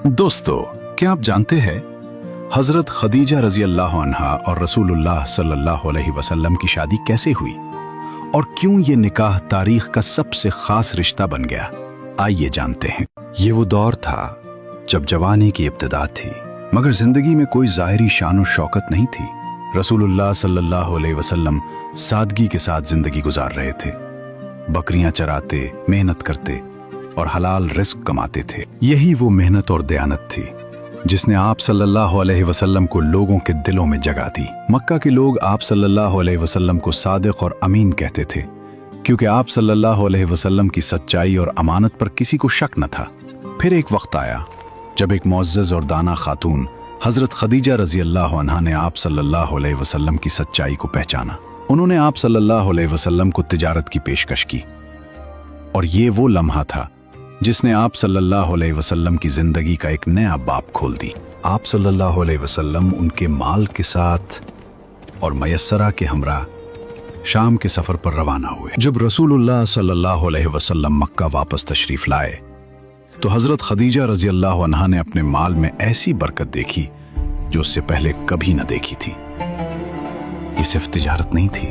दोस्तों, क्या आप जानते हैं हजरत खदीजा रजी अल्लाह अन्हा और रसूलुल्लाह सल्लल्लाहु अलैहि वसल्लम की शादी कैसे हुई और क्यों ये निकाह तारीख का सबसे खास रिश्ता बन गया? आइए जानते हैं। ये वो दौर था जब जवानी की इब्तिदा थी, मगर जिंदगी में कोई ज़ाहिरी शान और शौकत नहीं थी। रसूलुल्लाह सल्लल्लाहु अलैहि वसल्लम सादगी के साथ जिंदगी गुजार रहे थे। बकरियां चराते, मेहनत करते और हलाल रिस्क कमाते थे। यही वो मेहनत और दयानत थी जिसने आप सल्लल्लाहु अलैहि वसल्लम को लोगों के दिलों में जगह दी। मक्का के लोग आप सल्लल्लाहु अलैहि वसल्लम को सादिक और अमीन कहते थे, क्योंकि आप सल्लल्लाहु अलैहि वसल्लम की सच्चाई और अमानत पर किसी को शक न था। फिर एक वक्त आया जब एक मुअज़्ज़ज़ और दाना खातून हज़रत खदीजा रज़ी अल्लाह अन्हा ने आप सल्लल्लाहु अलैहि वसल्लम की सच्चाई को पहचाना। उन्होंने आप सल्लल्लाहु अलैहि वसल्लम को तिजारत की पेशकश की, और ये वो लम्हा था जिसने आप सल्लल्लाहु अलैहि वसल्लम की ज़िंदगी का एक नया बाब खोल दी। आप सल्लल्लाहु अलैहि वसल्लम उनके माल के साथ और मयस्सरा के हमरा शाम के सफ़र पर रवाना हुए। जब रसूलुल्लाह सल्लल्लाहु अलैहि वसल्लम मक्का वापस तशरीफ़ लाए तो हज़रत खदीजा रज़ी अल्लाह अन्हा ने अपने माल में ऐसी बरकत देखी जो उससे पहले कभी न देखी थी। ये सिर्फ तिजारत नहीं थी,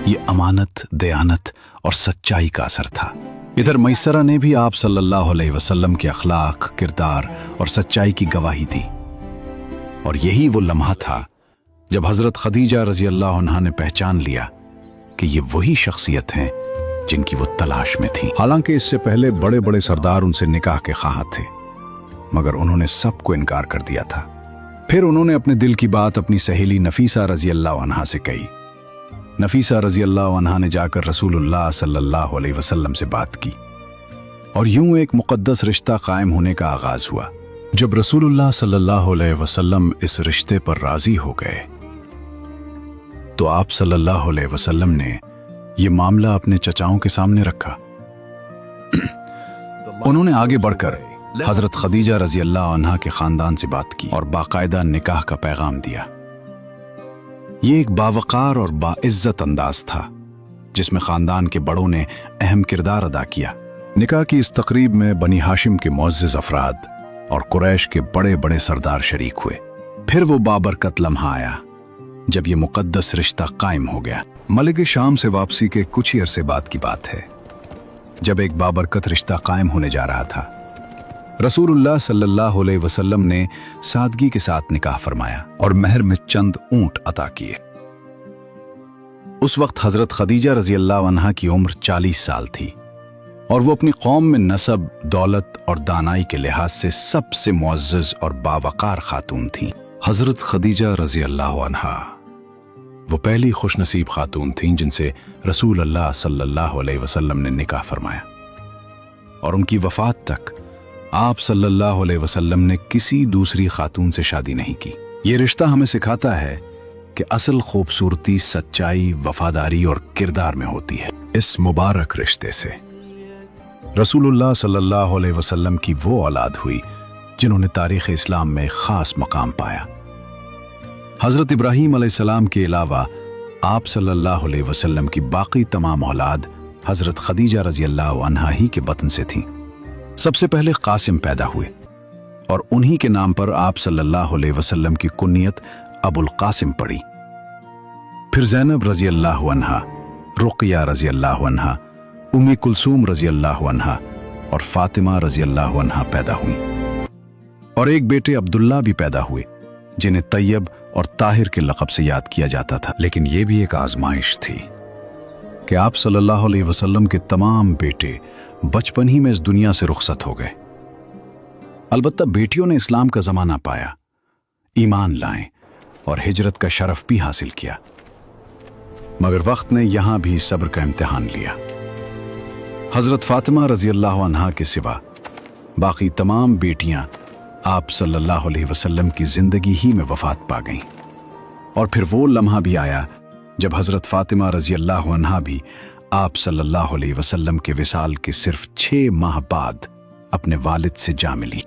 ये अमानत, दयानत और सच्चाई का असर था। इधर मैसरा ने भी आप सल्लल्लाहु अलैहि वसल्लम के अखलाक, किरदार और सच्चाई की गवाही दी, और यही वो लम्हा था जब हज़रत खदीजा रज़ी अल्लाह अन्हा ने पहचान लिया कि ये वही शख्सियत हैं जिनकी वो तलाश में थी। हालांकि इससे पहले बड़े बड़े सरदार उनसे निकाह के ख्वाह थे, मगर उन्होंने सबको इनकार कर दिया था। फिर उन्होंने अपने दिल की बात अपनी सहेली नफीसा रज़ी अल्लाह अन्हा से कही। नफीसा रज़ी अल्लाह अन्हा ने जाकर रसूलुल्लाह सल्लल्लाहु अलैहि वसल्लम से बात की, और यूं एक मुक़द्दस रिश्ता कायम होने का आगाज हुआ। जब रसूलुल्लाह सल्लल्लाहु अलैहि वसल्लम इस रिश्ते पर राजी हो गए तो आप सल्लल्लाहु अलैहि वसल्लम ने ये मामला अपने चचाओं के सामने रखा। उन्होंने आगे बढ़कर हजरत खदीजा रज़ी अल्लाह अन्हा के खानदान से बात की और बाकायदा निकाह का पैगाम दिया। ये एक बावकार और बाइज्जत अंदाज था जिसमें खानदान के बड़ों ने अहम किरदार अदा किया। निकाह की इस तकरीब में बनी हाशिम के मुअज़्ज़ज़ अफराद और कुरैश के बड़े बड़े सरदार शरीक हुए। फिर वो बाबरकत लम्हा आया जब ये मुक़द्दस रिश्ता कायम हो गया। मलिक शाम से वापसी के कुछ ही अरसे बाद की बात है, जब एक बाबरकत रिश्ता कायम होने जा रहा था। रसूलुल्लाह सल्लल्लाहु अलैहि वसल्लम ने सादगी के साथ निकाह फरमाया और महर में चंद ऊंट अता किए। उस वक्त हजरत खदीजा रज़ी अल्लाह अन्हा की उम्र 40 साल थी, और वो अपनी कौम में नसब, दौलत और दानाई के लिहाज से सबसे मुअज़्ज़ज़ और बावकार खातून थीं। हजरत खदीजा रज़ी अल्लाह अन्हा वो पहली खुशनसीब खातून थीं जिनसे रसूल अल्लाह सल्लल्लाहु अलैहि वसल्लम ने निकाह फरमाया, और उनकी वफात तक आप सल्लल्लाहु अलैहि वसल्लम ने किसी दूसरी खातून से शादी नहीं की। ये रिश्ता हमें सिखाता है कि असल खूबसूरती सच्चाई, वफादारी और किरदार में होती है। इस मुबारक रिश्ते से रसूलुल्लाह सल्लल्लाहु अलैहि वसल्लम की वो औलाद हुई जिन्होंने तारीख़ इस्लाम में ख़ास मकाम पाया। हज़रत इब्राहीम अलैहिस्सलाम के अलावा आप सल्लल्लाहु अलैहि वसल्लम की बाकी तमाम औलाद हज़रत खदीजा रज़ी अल्लाह अन्हा ही के बतन से थीं। सबसे पहले कासिम पैदा हुए, और उन्हीं के नाम पर आप सल्लल्लाहु अलैहि वसल्लम की कुन्नियत अबुल कासिम पड़ी। फिर ज़ैनब रज़ी अल्लाह अन्हा, रुक़या रज़ी अल्लाह अन्हा, उम्मे कुलसूम रज़ी अल्लाह अन्हा और फ़ातिमा रज़ी अल्लाह अन्हा पैदा हुई, और एक बेटे अब्दुल्ला भी पैदा हुए जिन्हें तैयब और ताहिर के लक़ब से याद किया जाता था। लेकिन यह भी एक आजमाइश थी कि आप सल्लल्लाहु अलैहि वसल्लम के तमाम बेटे बचपन ही में इस दुनिया से रुखसत हो गए। अलबत्ता बेटियों ने इस्लाम का ज़माना पाया, ईमान लाए और हिजरत का शरफ भी हासिल किया, मगर वक्त ने यहाँ भी सब्र का इम्तिहान लिया। हज़रत फ़ातिमा रज़ी अल्लाह अन्हा के सिवा बाकी तमाम बेटियाँ आप सल्लल्लाहु अलैहि वसल्लम की ज़िंदगी ही में वफ़ात पा गईं, और फिर वो लम्हा भी आया जब हज़रत फ़ातिमा रज़ी अल्लाह अन्हा भी आप सल्लल्लाहु अलैहि वसल्लम के विसाल के सिर्फ 6 माह बाद अपने वालिद से जा मिली।